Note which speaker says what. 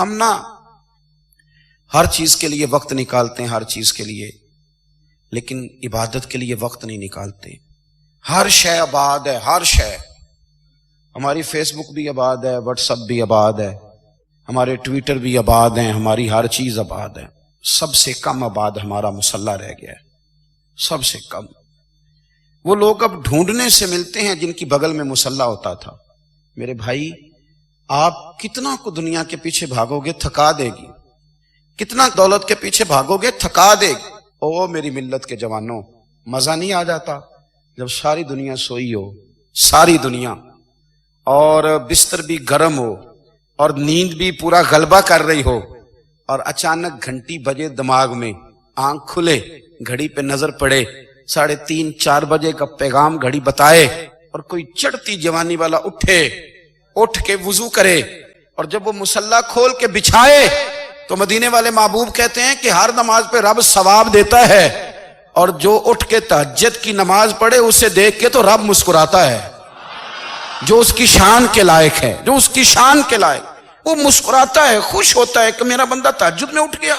Speaker 1: ہم نہ ہر چیز کے لیے وقت نکالتے ہیں، ہر چیز کے لیے، لیکن عبادت کے لیے وقت نہیں نکالتے۔ ہر شے آباد ہے، ہر شے، ہماری فیس بک بھی آباد ہے، واٹس ایپ بھی آباد ہے، ہمارے ٹویٹر بھی آباد ہیں، ہماری ہر چیز آباد ہے۔ سب سے کم آباد ہمارا مصلی رہ گیا ہے، سب سے کم۔ وہ لوگ اب ڈھونڈنے سے ملتے ہیں جن کی بغل میں مصلی ہوتا تھا۔ میرے بھائی، آپ کتنا کو دنیا کے پیچھے بھاگو گے تھکا دے گی، کتنا دولت کے پیچھے بھاگو گے تھکا دے گی۔ او میری ملت کے جوانوں، مزہ نہیں آ جاتا جب ساری دنیا سوئی ہو، ساری دنیا، اور بستر بھی گرم ہو اور نیند بھی پورا غلبہ کر رہی ہو، اور اچانک گھنٹی بجے دماغ میں، آنکھ کھلے، گھڑی پہ نظر پڑے، 3:30 4 بجے کا پیغام گھڑی بتائے، اور کوئی چڑھتی جوانی والا اٹھ کے وضو کرے، اور جب وہ مصلی کھول کے بچھائے تو مدینے والے محبوب کہتے ہیں کہ ہر نماز پہ رب ثواب دیتا ہے، اور جو اٹھ کے تہجد کی نماز پڑھے اسے دیکھ کے تو رب مسکراتا ہے، جو اس کی شان کے لائق ہے، جو اس کی شان کے لائق، وہ مسکراتا ہے، خوش ہوتا ہے کہ میرا بندہ تہجد میں اٹھ گیا۔